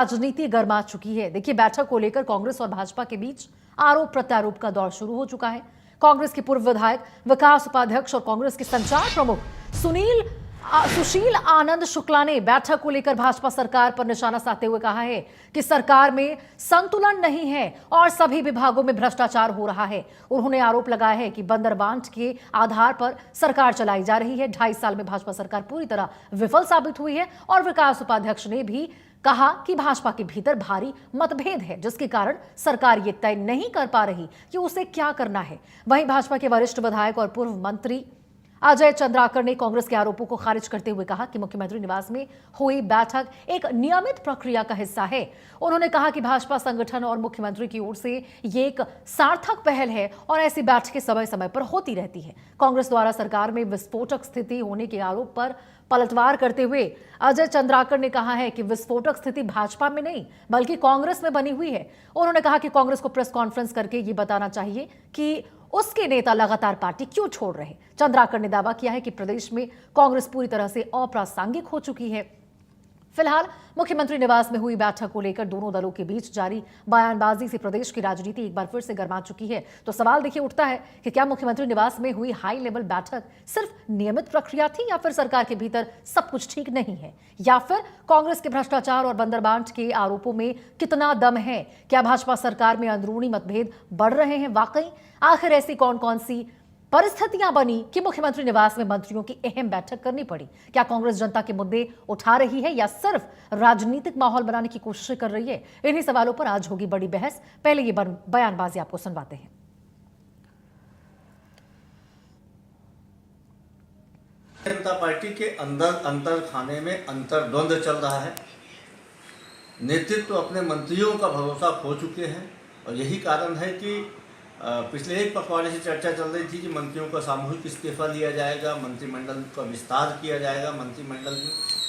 राजनीति गर्मा चुकी है। देखिए, बैठक को लेकर कांग्रेस और भाजपा के बीच आरोप प्रत्यारोप का दौर शुरू हो चुका है। कांग्रेस के पूर्व विधायक विकास उपाध्यक्ष और कांग्रेस के संचार प्रमुख सुशील आनंद शुक्ला ने बैठक को लेकर भाजपा सरकार पर निशाना साधते हुए कहा है कि सरकार में संतुलन नहीं है और सभी विभागों में भ्रष्टाचार हो रहा है। उन्होंने आरोप लगाया है कि बंदरबांट के आधार पर सरकार चलाई जा रही है। 2.5 साल में भाजपा सरकार पूरी तरह विफल साबित हुई है और विकास उपाध्यक्ष ने भी कहा कि भाजपा के भीतर भारी मतभेद है, जिसके कारण सरकार ये तय नहीं कर पा रही कि उसे क्या करना है। वहीं भाजपा के वरिष्ठ विधायक और पूर्व मंत्री अजय चंद्राकर ने कांग्रेस के आरोपों को खारिज करते हुए कहा कि मुख्यमंत्री निवास में हुई बैठक एक नियमित प्रक्रिया का हिस्सा है। उन्होंने कहा कि भाजपा संगठन और मुख्यमंत्री की ओर से ये एक सार्थक पहल है और ऐसी बैठकें समय समय पर होती रहती है। कांग्रेस द्वारा सरकार में विस्फोटक स्थिति होने के आरोप पर पलटवार करते हुए अजय चंद्राकर ने कहा है कि विस्फोटक स्थिति भाजपा में नहीं बल्कि कांग्रेस में बनी हुई है। उन्होंने कहा कि कांग्रेस को प्रेस कॉन्फ्रेंस करके ये बताना चाहिए कि उसके नेता लगातार पार्टी क्यों छोड़ रहे हैं। चंद्राकर ने दावा किया है कि प्रदेश में कांग्रेस पूरी तरह से अप्रासंगिक हो चुकी है। फिलहाल मुख्यमंत्री निवास में हुई बैठक को लेकर दोनों दलों के बीच जारी बयानबाजी से प्रदेश की राजनीति एक बार फिर से गर्मा चुकी है। तो सवाल देखिए उठता है कि क्या मुख्यमंत्री निवास में हुई हाई लेवल बैठक सिर्फ नियमित प्रक्रिया थी या फिर सरकार के भीतर सब कुछ ठीक नहीं है, या फिर कांग्रेस के भ्रष्टाचार और बंदरबांट के आरोपों में कितना दम है। क्या भाजपा सरकार में अंदरूनी मतभेद बढ़ रहे हैं वाकई? आखिर ऐसी कौन कौन सी परिस्थितियां बनी कि मुख्यमंत्री निवास में मंत्रियों की अहम बैठक करनी पड़ी? क्या कांग्रेस जनता के मुद्दे उठा रही है या सिर्फ राजनीतिक माहौल बनाने की कोशिश कर रही है? इन्हीं सवालों पर आज होगी बड़ी बहस। पहले ये बयानबाजी आपको सुनवाते हैं। जनता पार्टी के अंदर अंतर खाने में अंतर्द्वंद चल रहा है। नेतृत्व अपने मंत्रियों का भरोसा खो चुके हैं और यही कारण है कि पिछले एक पखवाड़े से चर्चा चल रही थी कि मंत्रियों का सामूहिक इस्तीफा लिया जाएगा, मंत्रिमंडल का विस्तार किया जाएगा, मंत्रिमंडल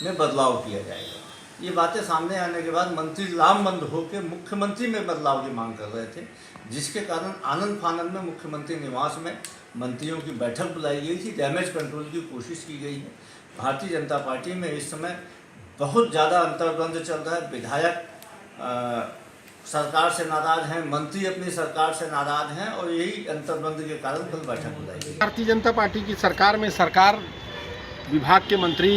में बदलाव किया जाएगा। ये बातें सामने आने के बाद मंत्री लामबंद होकर मुख्यमंत्री में बदलाव की मांग कर रहे थे, जिसके कारण आनंद फानंद में मुख्यमंत्री निवास में मंत्रियों की बैठक बुलाई गई थी। डैमेज कंट्रोल की कोशिश की गई है। भारतीय जनता पार्टी में इस समय बहुत ज़्यादा अंतर्द्वंद चल रहा है। विधायक सरकार से नाराज हैं, मंत्री अपनी सरकार से नाराज हैं और यही अंतर्द्वंद के कारण कल बैठक बुलाई गई। भारतीय जनता पार्टी की सरकार में सरकार विभाग के मंत्री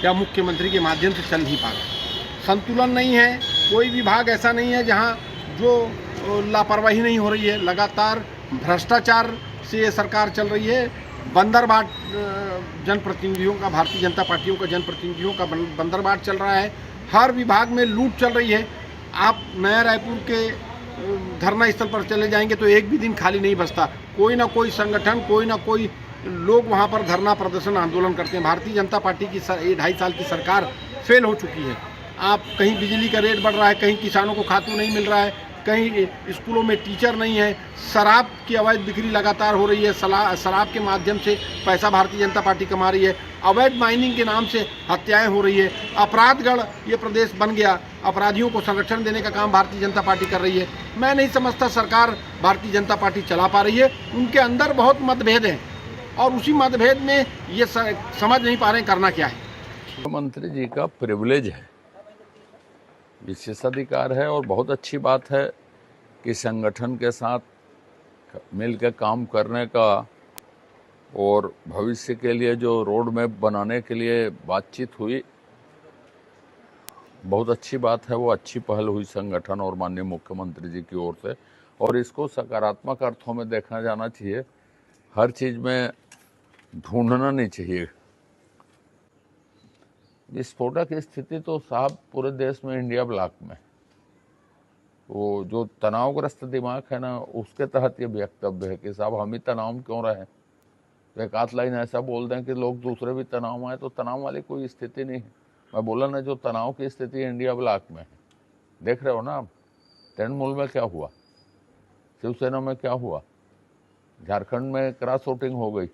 या मुख्यमंत्री के माध्यम से चल नहीं पा रहा। संतुलन नहीं है। कोई विभाग ऐसा नहीं है जहां जो लापरवाही नहीं हो रही है। लगातार भ्रष्टाचार से ये सरकार चल रही है। बंदरबाट जनप्रतिनिधियों का, भारतीय जनता पार्टियों का जनप्रतिनिधियों का बंदरबाट चल रहा है। हर विभाग में लूट चल रही है। आप नया रायपुर के धरना स्थल पर चले जाएंगे तो एक भी दिन खाली नहीं बचता। कोई ना कोई संगठन, कोई ना कोई लोग वहां पर धरना प्रदर्शन आंदोलन करते हैं। भारतीय जनता पार्टी की 2.5 साल की सरकार फेल हो चुकी है। आप कहीं बिजली का रेट बढ़ रहा है, कहीं किसानों को खातू नहीं मिल रहा है, कहीं स्कूलों में टीचर नहीं है। शराब की अवैध बिक्री लगातार हो रही है। शराब के माध्यम से पैसा भारतीय जनता पार्टी कमा रही है। अवैध माइनिंग के नाम से हत्याएं हो रही है। अपराधगढ़ ये प्रदेश बन गया। अपराधियों को संरक्षण देने का काम भारतीय जनता पार्टी कर रही है। मैं नहीं समझता सरकार भारतीय जनता पार्टी चला पा रही है। उनके अंदर बहुत मतभेद हैं और उसी मतभेद में ये समझ नहीं पा रहे करना क्या है। मुख्यमंत्री जी का प्रिविलेज है, विशेषाधिकार है और बहुत अच्छी बात है कि संगठन के साथ मिलकर काम करने का और भविष्य के लिए जो रोड मैप बनाने के लिए बातचीत हुई, बहुत अच्छी बात है। वो अच्छी पहल हुई संगठन और माननीय मुख्यमंत्री जी की ओर से और इसको सकारात्मक अर्थों में देखा जाना चाहिए। हर चीज़ में ढूंढना नहीं चाहिए। विस्फोटक की स्थिति तो साहब पूरे देश में, इंडिया ब्लॉक में, वो जो तनावग्रस्त दिमाग है ना, उसके तहत ये वक्तव्य है कि साहब हम ही तनाव में क्यों रहें। तो एक आध लाइन ऐसा बोल दें कि लोग दूसरे भी तनाव में आए, तो तनाव वाली कोई स्थिति नहीं है। मैं बोला ना, जो तनाव की स्थिति इंडिया ब्लॉक में है, देख रहे हो ना आप। तृणमूल में क्या हुआ, शिवसेना में क्या हुआ, झारखंड में क्रॉस वोटिंग हो गई।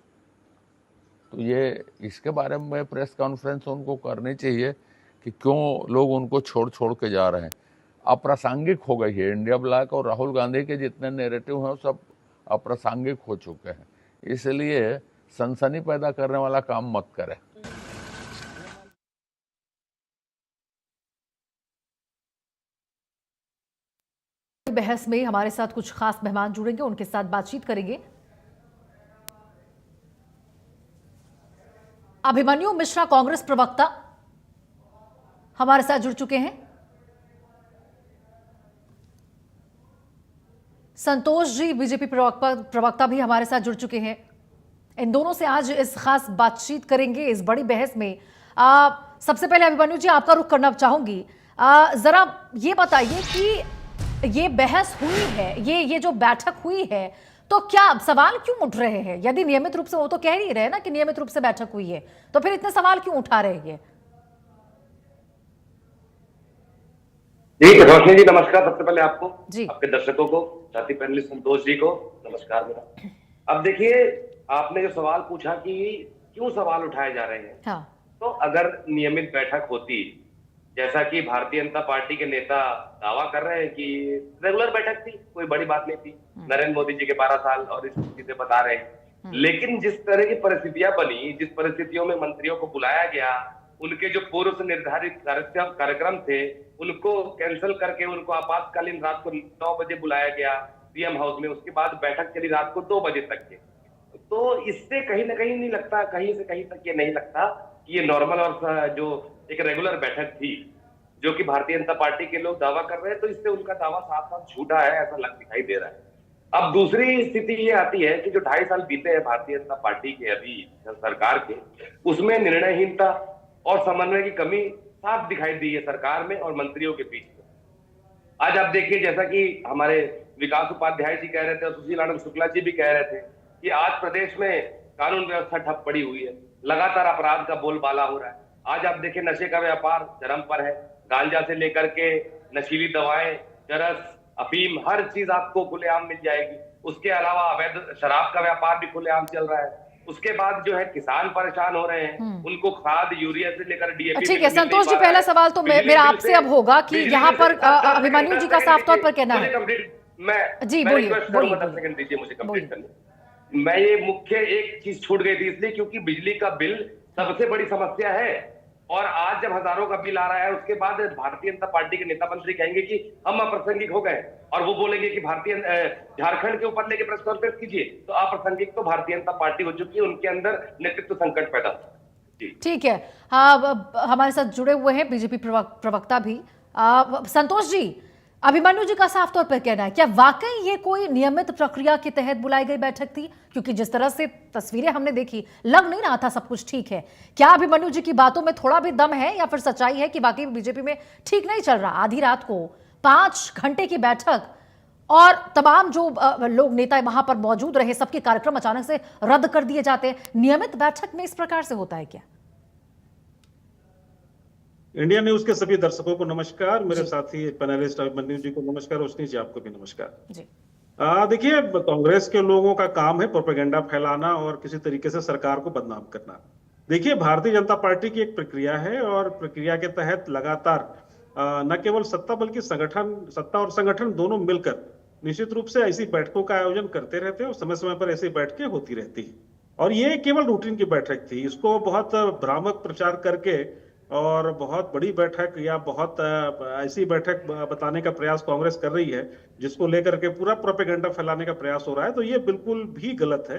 तो ये इसके बारे में प्रेस कॉन्फ्रेंस उनको करनी चाहिए कि क्यों लोग उनको छोड़ छोड़ के जा रहे हैं। अप्रासंगिक हो गई है इंडिया ब्लॉक और राहुल गांधी के जितने नैरेटिव हैं वो सब अप्रासंगिक हो चुके हैं। इसलिए सनसनी पैदा करने वाला काम मत करें। बहस में हमारे साथ कुछ खास मेहमान जुड़ेंगे, उनके साथ बातचीत करेंगे। अभिमन्यु मिश्रा कांग्रेस प्रवक्ता हमारे साथ जुड़ चुके हैं। संतोष जी बीजेपी प्रवक्ता भी हमारे साथ जुड़ चुके हैं। इन दोनों से आज इस खास बातचीत करेंगे इस बड़ी बहस में। सबसे पहले अभिमन्यु जी आपका रुख करना चाहूंगी। जरा ये बताइए कि ये बहस हुई है, ये जो बैठक हुई है, तो क्या सवाल क्यों उठ रहे हैं? यदि नियमित रूप से, वो तो कह ही रहे ना कि नियमित रूप से बैठक हुई है, तो फिर इतने सवाल क्यों उठा रहे हैं? जी रोशनी जी नमस्कार। सबसे पहले आपको जी, आपके दर्शकों को, साथी पैनलिस्ट संतोष जी को नमस्कार मेरा। अब देखिए, आपने जो सवाल पूछा कि क्यों सवाल उठाए जा रहे हैं, हाँ, तो अगर नियमित बैठक होती, जैसा कि भारतीय जनता पार्टी के नेता दावा कर रहे हैं कि रेगुलर बैठक थी, कोई बड़ी बात नहीं थी, नरेंद्र मोदी जी के 12 साल और इस चीजें बता रहे हैं, लेकिन जिस तरह की परिस्थितियां बनी, जिस परिस्थितियों में मंत्रियों को बुलाया गया, उनके जो पूर्व से निर्धारित कार्यक्रम थे उनको कैंसिल करके उनको आपातकालीन रात को 9 बजे बुलाया गया सीएम हाउस में, उसके बाद बैठक चली रात को 2 बजे तक के। तो इससे कहीं ना कहीं नहीं लगता, कहीं से कहीं तक ये नहीं लगता कि ये नॉर्मल और जो एक रेगुलर बैठक थी, जो कि भारतीय जनता पार्टी के लोग दावा कर रहे हैं, तो इससे उनका दावा साफ साफ झूठा है, ऐसा दिखाई दे रहा है। अब दूसरी स्थिति ये आती है कि जो 2.5 साल बीते हैं भारतीय जनता पार्टी के अभी सरकार के, उसमें निर्णयहीनता और समन्वय की कमी साफ दिखाई दी है सरकार में और मंत्रियों के बीच में। आज आप देखिए, जैसा कि हमारे विकास उपाध्याय जी कह रहे थे और सुशील आनंद शुक्ला जी भी कह रहे थे कि आज प्रदेश में कानून व्यवस्था ठप पड़ी हुई है, लगातार अपराध का बोलबाला हो रहा है। आज आप देखिए, नशे का व्यापार चरम पर है, गांजा से लेकर के नशीली दवाएं, चरस, अफीम, हर चीज आपको खुलेआम मिल जाएगी। उसके अलावा अवैध शराब का व्यापार भी खुलेआम चल रहा है। उसके बाद जो है किसान परेशान हो रहे हैं, उनको खाद, यूरिया से लेकर डीएपी। ठीक है संतोष जी, पहला सवाल तो मेरा आपसे अब होगा कि यहाँ पर अभिमन्यु जी का साफ तौर पर कहना है। जी बोलिए, सेकंड दीजिए मुझे कंप्लीट करने। मैं ये मुख्य एक चीज छूट गई थी इसलिए क्योंकि बिजली का बिल सबसे बड़ी समस्या है, और आज जब हजारों का बिल आ रहा है, उसके बाद भारतीय जनता पार्टी के नेता मंत्री कहेंगे कि हम अप्रासंगिक हो गए, और वो बोलेंगे कि भारतीय झारखंड के ऊपर लेके प्रेस कॉन्फ्रेंस कीजिए, तो अप्रासंगिक तो भारतीय जनता पार्टी हो चुकी है, उनके अंदर नेतृत्व संकट पैदा हो। ठीक है, हाँ, हमारे साथ जुड़े हुए हैं बीजेपी प्रवक्ता भी। संतोष जी, अभिमन्यु जी का साफ तौर पर कहना है, क्या वाकई ये कोई नियमित प्रक्रिया के तहत बुलाई गई बैठक थी? क्योंकि जिस तरह से तस्वीरें हमने देखी, लग नहीं रहा था सब कुछ ठीक है। क्या अभिमन्यु जी की बातों में थोड़ा भी दम है, या फिर सच्चाई है कि बाकी बीजेपी में ठीक नहीं चल रहा? आधी रात को 5 घंटे की बैठक और तमाम जो लोग नेता वहां पर मौजूद रहे, सबके कार्यक्रम अचानक से रद्द कर दिए जाते हैं। नियमित बैठक में इस प्रकार से होता है क्या? इंडिया न्यूज के सभी दर्शकों को नमस्कार, मेरे साथी पैनलिस्ट अभिमन्यु जी को नमस्कार, रोशनी जी आपको भी नमस्कार जी। देखिए, कांग्रेस के लोगों का काम है प्रोपेगेंडा फैलाना और किसी तरीके से सरकार को बदनाम करना। देखिए, भारतीय जनता पार्टी की एक प्रक्रिया है और प्रक्रिया के तहत लगातार न केवल सत्ता बल्कि सत्ता और संगठन दोनों मिलकर निश्चित रूप से ऐसी बैठकों का आयोजन करते रहते हैं और समय समय पर ऐसी बैठकें होती रहती है। और ये केवल रूटीन की बैठक थी, इसको बहुत भ्रामक प्रचार करके और बहुत बड़ी बैठक या बहुत ऐसी बैठक बताने का प्रयास कांग्रेस कर रही है जिसको लेकर के पूरा प्रोपेगेंडा फैलाने का प्रयास हो रहा है, तो ये बिल्कुल भी गलत है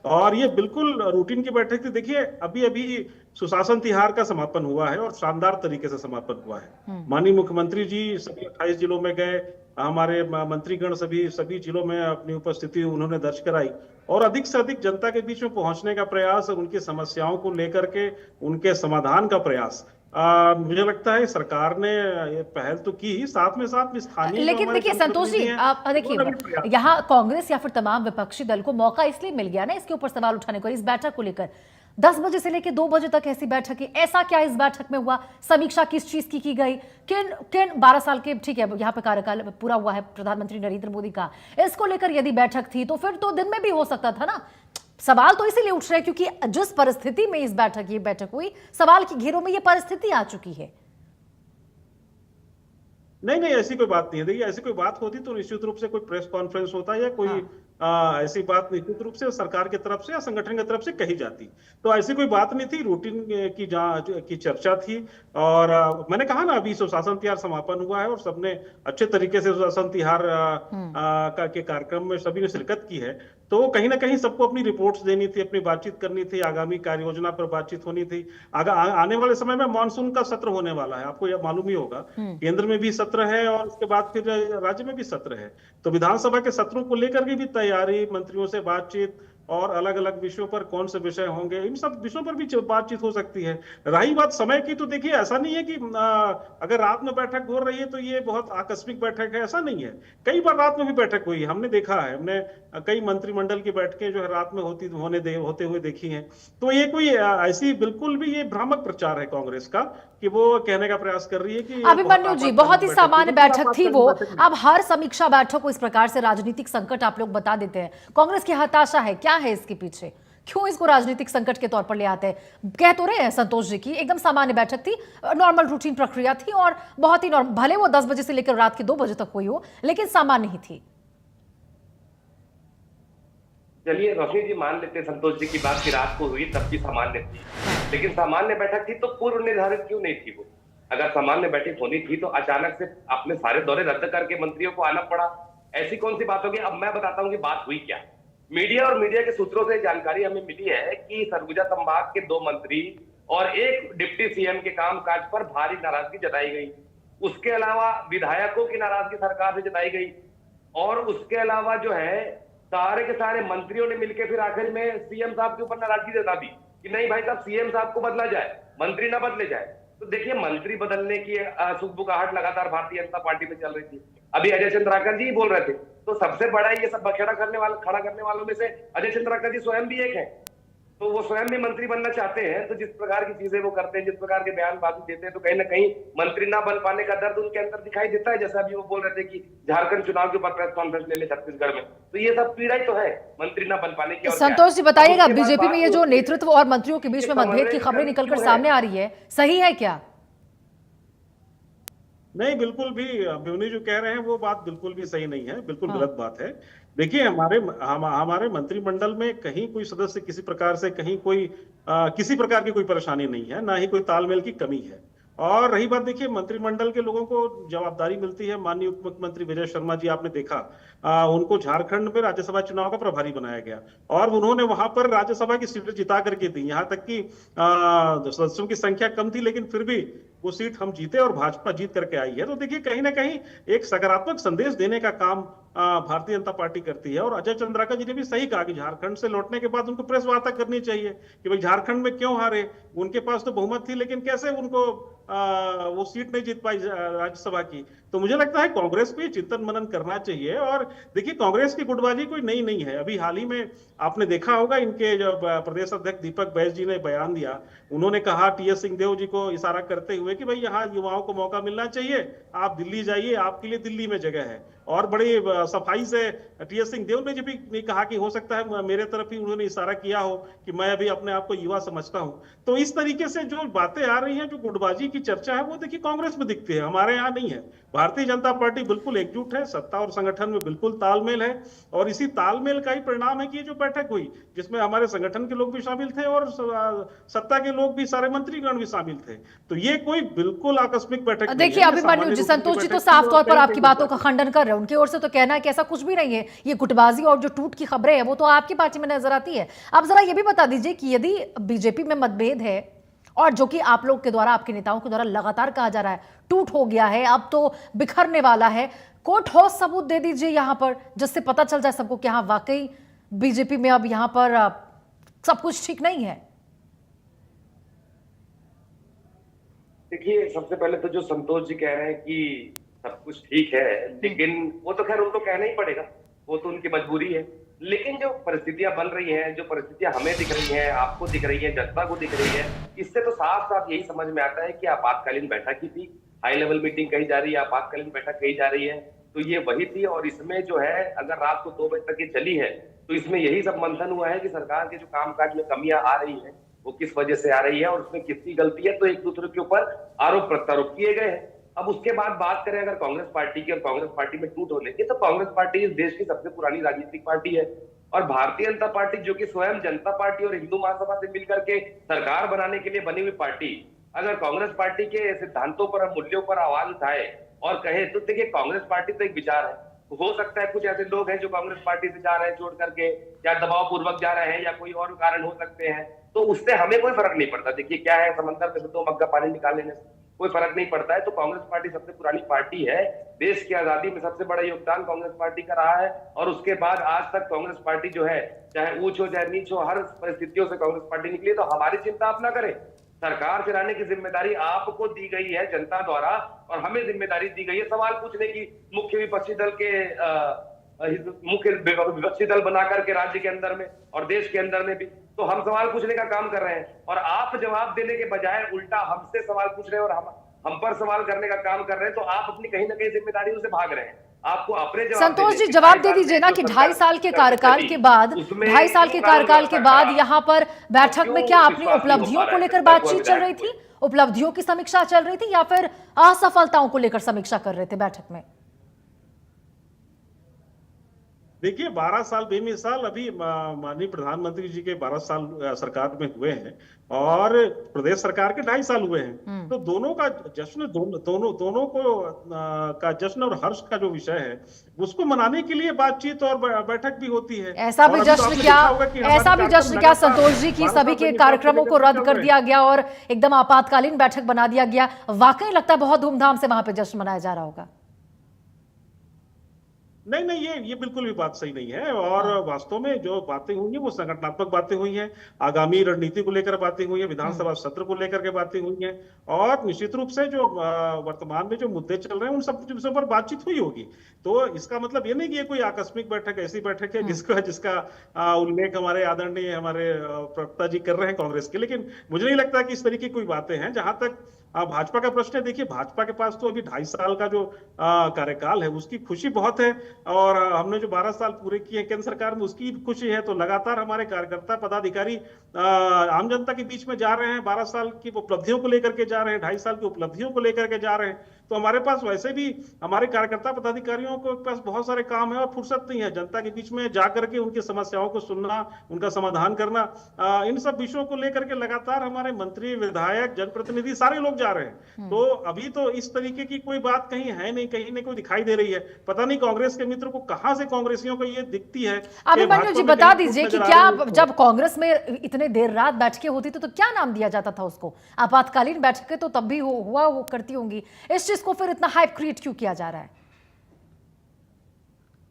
और ये बिल्कुल रूटीन की बैठक थी। देखिए, अभी अभी सुशासन तिहार का समापन हुआ है और शानदार तरीके से समापन हुआ है। माननीय मुख्यमंत्री जी सभी 28 जिलों में गए, हमारे मंत्रीगण सभी जिलों में अपनी उपस्थिति उन्होंने दर्ज कराई और अधिक से अधिक जनता के बीच में पहुंचने का प्रयास और उनकी समस्याओं को लेकर के उनके समाधान का प्रयास। मुझे लगता है सरकार ने ये पहल तो की ही, साथ में स्थानीय, लेकिन देखिए संतोष जी, आप देखिए यहाँ कांग्रेस या फिर तमाम विपक्षी दल को मौका इसलिए मिल गया ना इसके ऊपर सवाल उठाने को, इस बैठक को लेकर 10 बजे से लेकर 2 बजे तक ऐसी बैठक है। ऐसा क्या इस बैठक में हुआ? समीक्षा किस चीज की गई? किन 12 साल के, ठीक है यहाँ पे कार्यकाल पूरा हुआ है प्रधानमंत्री नरेंद्र मोदी का, इसको लेकर यदि बैठक थी तो फिर तो दिन में भी हो सकता था ना। सवाल तो इसीलिए उठ रहे हैं क्योंकि जिस परिस्थिति में इस बैठक हुई, सवाल की घेरों में ये परिस्थिति आ चुकी है। नहीं, ऐसी कोई बात नहीं है। देखिए, ऐसी कोई बात होती तो निश्चित रूप से कोई प्रेस कॉन्फ्रेंस होता या कोई ऐसी बात निश्चित रूप से सरकार की तरफ से या संगठन की तरफ से कही जाती। तो ऐसी कोई बात नहीं थी, रूटीन की की चर्चा थी। और मैंने कहा ना, अभी सुशासन तिहार समापन हुआ है और सबने अच्छे तरीके से सुशासन तिहार के कार्यक्रम में सभी ने शिरकत की है। तो कहीं ना कहीं सबको अपनी रिपोर्ट्स देनी थी, अपनी बातचीत करनी थी, आगामी कार्य योजना पर बातचीत होनी थी। आने वाले समय में मानसून का सत्र होने वाला है, आपको यह मालूम ही होगा। केंद्र में भी सत्र है और उसके बाद फिर राज्य में भी सत्र है। तो विधानसभा के सत्रों को लेकर के भी तैयारी, मंत्रियों से बातचीत और अलग अलग विषयों पर कौन से विषय होंगे, इन सब विषयों पर भी बातचीत हो सकती है। रही बात समय की, तो देखिए ऐसा नहीं है कि अगर रात में बैठक हो रही है तो ये बहुत आकस्मिक बैठक है, ऐसा नहीं है। कई बार रात में भी बैठक हुई है, हमने देखा है। हमने कई मंत्रिमंडल की बैठकें जो है रात में होते हुए देखी हैं। तो ये कोई ऐसी बिल्कुल भी ये भ्रामक प्रचार है कांग्रेस का कि वो कहने का प्रयास कर रही है कि अभिमन्यु जी, बहुत ही सामान्य बैठक थी वो। अब हर समीक्षा बैठक को इस प्रकार से राजनीतिक संकट आप लोग बता देते हैं। कांग्रेस की हताशा है, क्या है इसके पीछे? क्यों इसको राजनीतिक संकट के तौर पर ले आते हैं? कह तो रहे हैं संतोष जी की एकदम सामान्य बैठक थी, नॉर्मल रूटीन प्रक्रिया थी और बहुत ही नॉर्मल, भले वो 10 बजे से लेकर रात के 2 बजे तक हुई हो, लेकिन सामान्य ही थी। चलिए रोशनी जी, मान लेते हैं संतोष जी की बात की रात को हुई तब की सामान्य थी, लेकिन सामान्य बैठक थी तो पूर्व निर्धारित क्यों नहीं थी वो? अगर सामान्य बैठक होनी थी तो अचानक से अपने सारे दौरे रद्द करके मंत्रियों को आना पड़ा, ऐसी कौन सी बात होगी? अब मैं बताता हूँ कि बात हुई क्या। मीडिया और मीडिया के सूत्रों से जानकारी हमें मिली है कि सरगुजा संभाग के 2 मंत्री और 1 डिप्टी सीएम के कामकाज पर भारी नाराजगी जताई गई। उसके अलावा विधायकों की नाराजगी सरकार से जताई गई और उसके अलावा जो है सारे के सारे मंत्रियों ने मिलकर फिर आखिर में सीएम साहब के ऊपर नाराजगी जता दी कि नहीं भाई साहब, सीएम साहब को बदला जाए, मंत्री ना बदले जाए। तो देखिए, मंत्री बदलने की सुगबुगाहट लगातार भारतीय जनता पार्टी में चल रही थी। अभी अजय चंद्राकर जी बोल रहे थे, तो सबसे बड़ा ये सब खड़ा करने वालों में से अजय चंद्राकर जी स्वयं भी एक है। तो वो स्वयं भी मंत्री बनना चाहते हैं, तो जिस प्रकार की चीजें वो करते हैं, जिस प्रकार के बयानबाजी देते हैं, तो कहीं ना कहीं मंत्री ना बन पाने का दर्द उनके अंदर दिखाई देता है। जैसा अभी वो बोल रहे थे कि झारखंड चुनाव के ऊपर प्रेस कॉन्फ्रेंस ले ले छत्तीसगढ़ में, तो ये सब पीड़ा ही तो है मंत्री ना बन पाने की। संतोष जी बताइएगा, बीजेपी में ये जो नेतृत्व और मंत्रियों के बीच में मतभेद की खबरें निकलकर सामने आ रही है, सही है क्या? नहीं, बिल्कुल भी अभिमन्यु जो कह रहे हैं वो बात बिल्कुल भी सही नहीं है, बिल्कुल गलत बात है। देखिए, हमारे मंत्रिमंडल में कहीं कोई सदस्य किसी प्रकार से कहीं कोई किसी प्रकार की कोई परेशानी नहीं है, ना ही कोई तालमेल की कमी है। और रही बात, देखिए मंत्रिमंडल के लोगों को जवाबदारी मिलती है। माननीय उप मुख्यमंत्री विजय शर्मा जी, आपने देखा उनको झारखंड में राज्यसभा चुनाव का प्रभारी बनाया गया और उन्होंने वहां पर राज्यसभा की सीटें जिता करके दी। यहाँ तक कि सदस्यों की संख्या कम थी, लेकिन फिर भी वो सीट हम जीते और भाजपा जीत करके आई है। तो देखिए, कहीं ना कहीं एक सकारात्मक संदेश देने का काम भारतीय जनता पार्टी करती है। और अजय चंद्राकर जी ने भी सही कहा कि झारखंड से लौटने के बाद उनको प्रेस वार्ता करनी चाहिए कि भाई झारखंड में क्यों हारे, उनके पास तो बहुमत थी लेकिन कैसे उनको वो सीट नहीं जीत पाई राज्यसभा की। तो मुझे लगता है कांग्रेस को चिंतन मनन करना चाहिए। और देखिए, कांग्रेस की गुटबाजी कोई नई नहीं है। अभी हाल ही में आपने देखा होगा, इनके जो प्रदेश अध्यक्ष दीपक बैस जी ने बयान दिया, उन्होंने कहा टीएस सिंहदेव जी को इशारा करते हुए कि भाई यहाँ युवाओं को मौका मिलना चाहिए, आप दिल्ली जाइए, आपके लिए दिल्ली में जगह है। और बड़ी सफाई से टीएस सिंहदेव ने भी कहा कि हो सकता है मेरे तरफ ही उन्होंने इशारा किया हो कि मैं अभी अपने आप को युवा समझता हूं। तो इस तरीके से जो बातें आ रही हैं, जो गुटबाजी की चर्चा है, वो देखिए कांग्रेस में दिखती है, हमारे यहाँ नहीं है। भारतीय जनता पार्टी बिल्कुल एकजुट है, सत्ता और संगठन में बिल्कुल तालमेल है। और इसी तालमेल का ही परिणाम है कि ये जो बैठक हुई, जिसमें हमारे संगठन के लोग भी शामिल थे और सत्ता के लोग भी, सारे मंत्रीगण भी शामिल थे। तो ये कोई बिल्कुल आकस्मिक बैठक। देखिए अभिमन्यु जी, संतोष जी तो साफ तौर पर आपकी बातों का खंडन कर रहे हैं। उनकी ओर से तो कहना है कि ऐसा कुछ भी नहीं है, ये गुटबाजी और जो टूट की खबरें हैं वो तो आपकी पार्टी में नजर आती है। अब जरा ये भी बता दीजिए कि यदि बीजेपी में मतभेद है और जो कि आप लोग के द्वारा, आपके नेताओं के द्वारा लगातार कहा जा रहा है टूट हो गया है, अब तो बिखरने वाला है, कोई ठोस सबूत दे दीजिए यहां पर, जिससे पता चल जाए सबको कि हाँ वाकई बीजेपी में अब यहां पर सब कुछ ठीक नहीं है। देखिए, सबसे पहले तो जो संतोष जी कह रहे हैं कि सब कुछ ठीक है, लेकिन वो तो खैर उनको कहना ही पड़ेगा, वो तो उनकी मजबूरी है। लेकिन जो परिस्थितियां बन रही हैं, जो परिस्थितियां हमें दिख रही हैं, आपको दिख रही हैं, जनता को दिख रही है, इससे तो साफ साफ यही समझ में आता है कि आपातकालीन बैठक ही थी, हाई लेवल मीटिंग कही जा रही है, आपातकालीन बैठक कही जा रही है, तो ये वही थी। और इसमें जो है, अगर रात को 2 बजे तक ये चली है, तो इसमें यही सब मंथन हुआ है कि सरकार के जो कामकाज में कमियां आ रही है वो किस वजह से आ रही है और उसमें किसकी गलती है। तो एक दूसरे के ऊपर आरोप प्रत्यारोप किए गए हैं। अब उसके बाद बात करें अगर कांग्रेस पार्टी की और कांग्रेस पार्टी में टूट होने की, तो कांग्रेस पार्टी इस देश की सबसे पुरानी राजनीतिक पार्टी है और भारतीय जनता पार्टी जो कि स्वयं जनता पार्टी और हिंदू महासभा से मिलकर के सरकार बनाने के लिए बनी हुई पार्टी, अगर कांग्रेस पार्टी के सिद्धांतों पर और मूल्यों पर आवाज उठाए और कहे तो देखिए कांग्रेस पार्टी तो एक विचार है, हो सकता है कुछ ऐसे लोग हैं जो कांग्रेस पार्टी से जा रहे हैं छोड़ करके या दबाव पूर्वक जा रहे हैं या कोई और कारण हो सकते हैं, तो उससे हमें कोई फर्क नहीं पड़ता। देखिए क्या है, समंदर में से 2 मग्गा पानी निकाल लेने से कोई फर्क नहीं पड़ता है। तो कांग्रेस पार्टी सबसे पुरानी पार्टी है, देश की आजादी में सबसे बड़ा योगदान कांग्रेस पार्टी का रहा है और उसके बाद आज तक कांग्रेस पार्टी जो है, चाहे ऊंच हो चाहे नीच हो, हर परिस्थितियों से कांग्रेस पार्टी निकली। तो हमारी चिंता आप ना करें, सरकार चलाने की जिम्मेदारी आपको दी गई है जनता द्वारा और हमें जिम्मेदारी दी गई है सवाल पूछने की, मुख्य विपक्षी दल के मुख्य विपक्षी दल बना करके राज्य के अंदर में और देश के अंदर में भी, तो हम सवाल पूछने का काम कर रहे हैं और आप जवाब देने के बजाय उल्टा हमसे सवाल पूछ रहे हैं और हम पर सवाल करने का काम कर रहे हैं, तो आप अपनी कहीं ना कहीं जिम्मेदारियों से भाग रहे हैं। आपको अपने संतोष जी जवाब दे दीजिए ना कि 2.5 साल के कार्यकाल के बाद 2.5 साल के कार्यकाल के बाद यहाँ पर बैठक में क्या अपनी उपलब्धियों को लेकर बातचीत चल रही थी, उपलब्धियों की समीक्षा चल रही थी या फिर असफलताओं को लेकर समीक्षा कर रहे थे बैठक में? देखिए 12 साल बेमिसाल अभी माननीय प्रधानमंत्री जी के 12 साल सरकार में हुए हैं और प्रदेश सरकार के 2.5 साल हुए हैं, तो दोनों का जश्न दोनों को का जश्न और हर्ष का जो विषय है उसको मनाने के लिए बातचीत और बैठक भी होती है। ऐसा भी जश्न क्या संतोष जी की सभी के कार्यक्रमों को रद्द कर दिया गया और एकदम आपातकालीन बैठक बना दिया गया, वाकई लगता है बहुत धूमधाम से वहां पे जश्न मनाया जा रहा होगा। नहीं, ये बिल्कुल भी बात सही नहीं है और वास्तव में जो बातें हुई हैं वो संगठनात्मक बातें हुई हैं, आगामी रणनीति को लेकर बातें हुई हैं, विधानसभा सत्र को लेकर के बातें हुई हैं और निश्चित रूप से जो वर्तमान में जो मुद्दे चल रहे हैं उन सब चीजों पर बातचीत हुई होगी। तो इसका मतलब ये नहीं कि ये कोई आकस्मिक बैठक ऐसी बैठक है जिसका उल्लेख हमारे आदरणीय हमारे प्रवक्ता जी कर रहे हैं कांग्रेस के, लेकिन मुझे नहीं लगता कि इस तरीके की कोई बातें हैं। जहां तक भाजपा का प्रश्न है, देखिए भाजपा के पास तो अभी 2.5 साल का जो कार्यकाल है उसकी खुशी बहुत है और हमने जो 12 साल पूरे किए हैं केंद्र सरकार में उसकी खुशी है। तो लगातार हमारे कार्यकर्ता पदाधिकारी आम जनता के बीच में जा रहे हैं, 12 साल की उपलब्धियों को लेकर के जा रहे हैं, 2.5 साल की उपलब्धियों को लेकर के जा रहे हैं। तो हमारे पास वैसे भी हमारे कार्यकर्ता पदाधिकारियों के पास बहुत सारे काम है और फुर्सत नहीं है जनता के बीच में जाकर के उनकी समस्याओं को सुनना, उनका समाधान करना। इन सब विषयों को लेकर के लगातार हमारे मंत्री, विधायक, जनप्रतिनिधि सारे लोग जा रहे हैं। तो अभी तो इस तरीके की कोई बात कहीं है नहीं, कहीं नहीं कोई दिखाई दे रही है। पता नहीं कांग्रेस के मित्र को कहां से कांग्रेसियों को ये दिखती है। अभिमन्यु जी बता दीजिए कि क्या जब कांग्रेस में इतने देर रात बैठकें होती थी तो क्या नाम दिया जाता था उसको? आपातकालीन बैठकें तो तब भी हुआ करती होंगी, इस चीज को फिर इतना हाइप क्रिएट क्यों किया जा रहा है?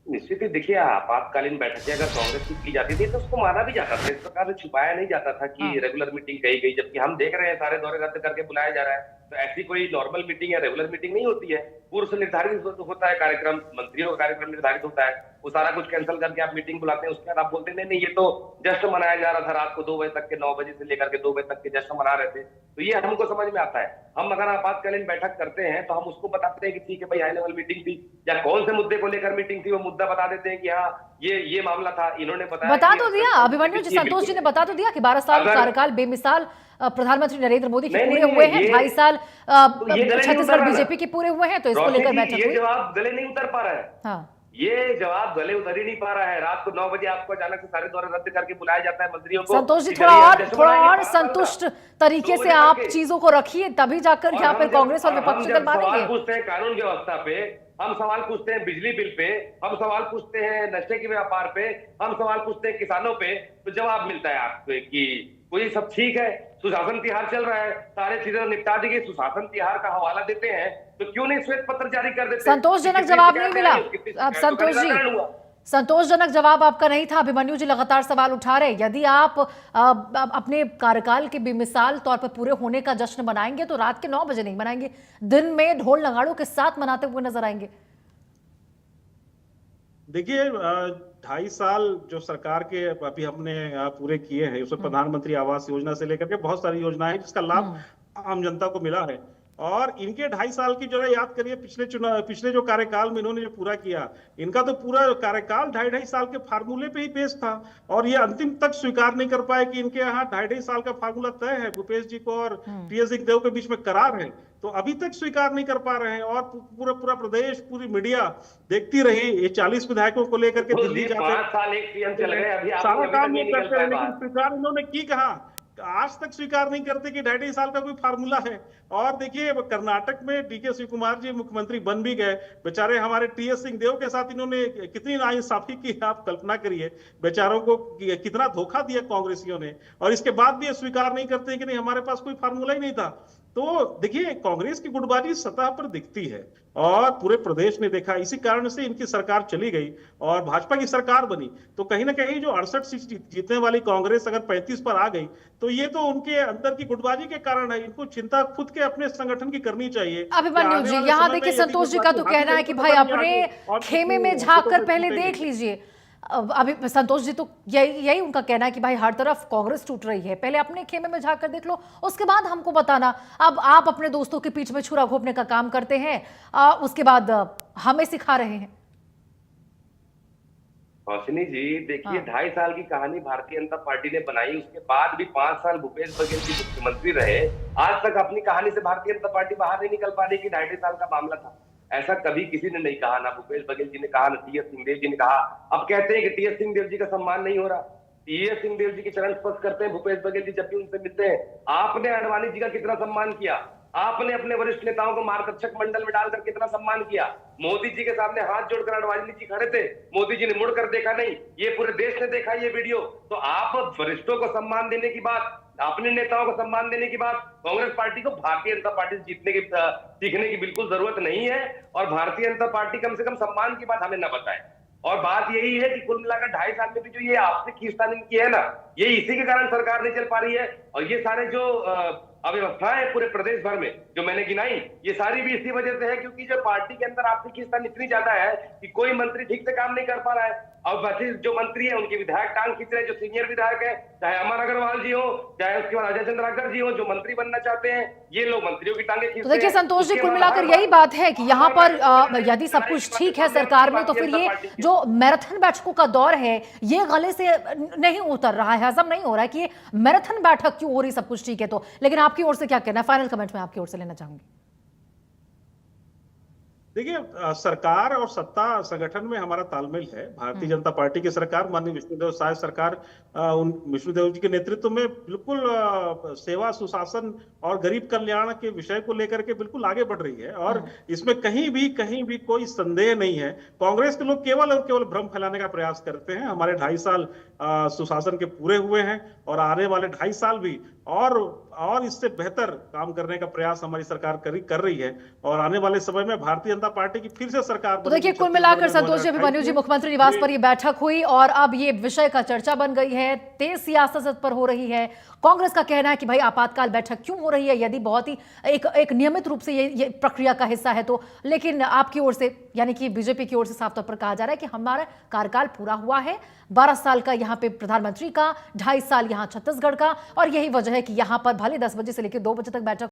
निश्चित ही देखिए आपातकालीन बैठकें अगर कांग्रेस की जाती थी तो उसको माना भी जाता था, इस प्रकार से छुपाया नहीं जाता था कि रेगुलर मीटिंग कही गई, जबकि हम देख रहे हैं सारे दौरे रद्द करके बुलाया जा रहा है। तो ऐसी कोई नॉर्मल मीटिंग या रेगुलर मीटिंग नहीं होती है, पूर्व से निर्धारित होता है कार्यक्रम, मंत्रियों का कार्यक्रम निर्धारित होता है, वो सारा कुछ कैंसिल करके आप मीटिंग बुलाते हैं। उसके बाद आप बोलते नहीं ये तो जश्न मनाया जा रहा था, रात को 2 बजे तक के 9 बजे से लेकर के 2 बजे तक के जश्न मना रहे थे। तो ये हमको समझ में आता है। हम अगर आपातकालीन बैठक करते हैं तो हम उसको बताते हैं कि ठीक है भाई हाई लेवल मीटिंग थी या कौन से मुद्दे को लेकर मीटिंग थी, वो मुद्दा बता देते हैं कि हाँ ये मामला था, इन्होंने बता तो दिया। अभिमन्यु जी, संतोष जी ने बता तो दिया कि 12 साल कार्यकाल बेमिसाल प्रधानमंत्री नरेंद्र मोदी के पूरे हुए हैं, 2.5 साल छत्तीसगढ़ बीजेपी के पूरे हुए हैं, तो इसको लेकर बैठक हुई। ये जवाब गले नहीं उतर पा रहा है। हाँ। ये जवाब गले उतर ही नहीं पा रहा है। रात को 9 बजे आपको अचानक से सारे दौरे रद्द करके बुलाया जाता है मंत्रियों को। संतोष जी थोड़ा और संतुष्ट तरीके से आप चीजों को रखिए, तभी जाकर यहाँ पर कांग्रेस और विपक्षी दल मानेंगे। पूछते हैं कानून व्यवस्था पे, हम सवाल पूछते हैं बिजली बिल पे, हम सवाल पूछते हैं नशे के व्यापार पे, हम सवाल पूछते हैं किसानों पे, तो जवाब मिलता है आपको कि कोई सब ठीक है, सुशासन तिहार चल रहा है, सारे चीजें निपटा दी गई, सुशासन तिहार का हवाला देते हैं, तो क्यों नहीं श्वेत पत्र जारी कर देते? संतोषजनक जवाब नहीं मिला। अब संतोष जी, संतोषजनक जवाब आपका नहीं था। अभिमन्यु जी लगातार सवाल उठा रहे, यदि आप अपने कार्यकाल के बेमिसाल तौर पर पूरे होने का जश्न मनाएंगे तो रात के 9 बजे नहीं मनाएंगे, दिन में ढोल नगाड़ों के साथ मनाते हुए नजर आएंगे। देखिए 2.5 साल जो सरकार के अभी हमने पूरे किए हैं, उसमें प्रधानमंत्री आवास योजना से लेकर के बहुत सारी योजनाएं जिसका लाभ आम जनता को मिला है। और इनके 2.5 साल की जरा याद करिए, पिछले जो कार्यकाल में इन्होंने जो पूरा किया, इनका तो पूरा कार्यकाल 2.5 साल के फार्मूले पे ही बेस्ड था और ये अंतिम तक स्वीकार नहीं कर पाए कि इनके यहाँ 2.5 साल का फार्मूला तय है, भूपेश जी को और टी.एस. सिंहदेव के बीच में करार है। तो अभी तक स्वीकार नहीं कर पा रहे हैं। और पूरा पूरा प्रदेश, पूरी मीडिया देखती रही ये 40 विधायकों को लेकर के दिल्ली जाते 5 साल एक सीएम चल गए, अभी आप सारा अभी काम तक ये नहीं निकल करते पाए हैं, लेकिन बाहर। स्वीकार इन्होंने की कहा, आज तक स्वीकार नहीं करते कि 2.5 साल का कोई फार्मूला है। और देखिए कर्नाटक में डीके शिव कुमार जी मुख्यमंत्री बन भी गए, बेचारे हमारे टीएस सिंहदेव के साथ इन्होंने कितनी नाइंसाफी की, आप कल्पना करिए, बेचारों को कितना धोखा दिया कांग्रेसियों ने, और इसके बाद भी ये स्वीकार नहीं करते कि नहीं हमारे पास कोई फार्मूला ही नहीं था। तो देखिए कांग्रेस की गुटबाजी सतह पर दिखती है और पूरे प्रदेश ने देखा, इसी कारण से इनकी सरकार चली गई और भाजपा की सरकार बनी। तो कहीं ना कहीं जो 68 सीट जीतने वाली कांग्रेस अगर 35 पर आ गई तो ये तो उनके अंदर की गुटबाजी के कारण है। इनको चिंता खुद के अपने संगठन की करनी चाहिए। अभिमन्यु जी, यहाँ देखिए संतोष जी का तो कहना है कि भाई अपने खेमे में झांक कर पहले देख लीजिए। अभी संतोष जी तो यही उनका कहना है कि भाई हर तरफ कांग्रेस टूट रही है, पहले अपने खेमे में झांक कर देख लो, उसके बाद हमको बताना। अब आप अपने दोस्तों के पीठ में छुरा घोंपने का काम करते हैं, उसके बाद हमें सिखा रहे हैं। रोशनी जी देखिए, 2.5 साल की कहानी भारतीय जनता पार्टी ने बनाई, उसके बाद भी 5 साल भूपेश बघेल जी मुख्यमंत्री रहे। आज तक अपनी कहानी से भारतीय जनता पार्टी बाहर नहीं निकल पा रही कि 2.5 साल का मामला था। ऐसा कभी किसी ने नहीं कहा, ना भूपेश बघेल जी ने कहा, ना टीएस सिंहदेव जी ने कहा। अब कहते हैं कि टीएस सिंहदेव जी का सम्मान नहीं हो रहा। टीएस सिंहदेव जी के चरण स्पर्श करते हैं भूपेश बघेल जी जब भी उनसे मिलते हैं। आपने आडवाणी जी का कितना सम्मान किया, आपने अपने वरिष्ठ नेताओं को मार्गदर्शक मंडल में डालकर कितना सम्मान किया। मोदी जी के सामने हाथ जोड़कर आडवाणी जी खड़े थे, मोदी जी ने मुड़कर देखा नहीं, ये पूरे देश ने देखा ये वीडियो। तो आप वरिष्ठों को सम्मान देने की बात, अपने नेताओं को सम्मान देने की बात, कांग्रेस पार्टी को भारतीय जनता पार्टी से जीतने की सीखने की बिल्कुल जरूरत नहीं है। और भारतीय जनता पार्टी कम से कम सम्मान की बात हमें न बताए। और बात यही है कि कुल मिलाकर 2.5 साल में भी जो ये आपसी खींचतानी की है ना, ये इसी के कारण सरकार नहीं चल पा रही है। और ये सारे जो अव्यवस्थाएं है पूरे प्रदेश भर में जो मैंने गिनाई, ये सारी भी इसी वजह से है क्योंकि जो पार्टी के अंदर आपसी खींचतान इतनी ज्यादा है कि कोई मंत्री ठीक से काम नहीं कर पा रहा है। और बाकी जो मंत्री है उनके विधायक टांग खींच रहे हैं, जो सीनियर विधायक है, चाहे अमर अग्रवाल जी हो, चाहे उसके बाद अजय चंद्राकर जी हो, जो मंत्री बनना चाहते हैं, ये लोग मंत्रियों की टांगे खींच तो रहे देखिए हैं। संतोष जी, उसके कुल बाद मिलाकर हर यही बात है कि यहाँ पर बार यदि सब कुछ ठीक है सरकार में, तो फिर ये जो मैराथन बैठकों का दौर है ये गले से नहीं उतर रहा है, हजम नहीं हो रहा है कि ये मैराथन बैठक क्यों हो रही, सब कुछ ठीक है तो। लेकिन आपकी ओर से क्या कहना है, फाइनल कमेंट में आपकी ओर से लेना चाहूंगी। देखिए सरकार और सत्ता संगठन में हमारा तालमेल है। भारतीय जनता पार्टी की सरकार, माननीय विष्णुदेव साय सरकार, विष्णुदेव जी के नेतृत्व में बिल्कुल सेवा, सुशासन और गरीब कल्याण के विषय को लेकर के बिल्कुल आगे बढ़ रही है। और इसमें कहीं भी कोई संदेह नहीं है। कांग्रेस के लोग केवल और केवल भ्रम फैलाने का प्रयास करते हैं। हमारे 2.5 साल सुशासन के पूरे हुए हैं और आने वाले 2.5 साल भी और इससे बेहतर काम करने का प्रयास हमारी सरकार कर रही है। और आने वाले समय में भारतीय जनता पार्टी की फिर से सरकार तो देखिए कुल मिलाकर संतोष जी, अभिमन्यु जी, मुख्यमंत्री निवास पर ये बैठक हुई और अब ये विषय का चर्चा बन गई है, तेज सियासत पर हो रही है। कांग्रेस का कहना है कि भाई आपातकाल बैठक क्यों हो रही है यदि बहुत ही एक नियमित रूप से ये प्रक्रिया का हिस्सा है तो। लेकिन आपकी ओर से यानी कि बीजेपी की ओर से साफ तौर पर कहा जा रहा है कि हमारा कार्यकाल पूरा हुआ है, 12 साल का यहाँ पे प्रधानमंत्री का, 2.5 साल यहाँ छत्तीसगढ़ का, और यही वजह है कि यहाँ पर भले 10 बजे से लेकर 2 बजे तक बैठक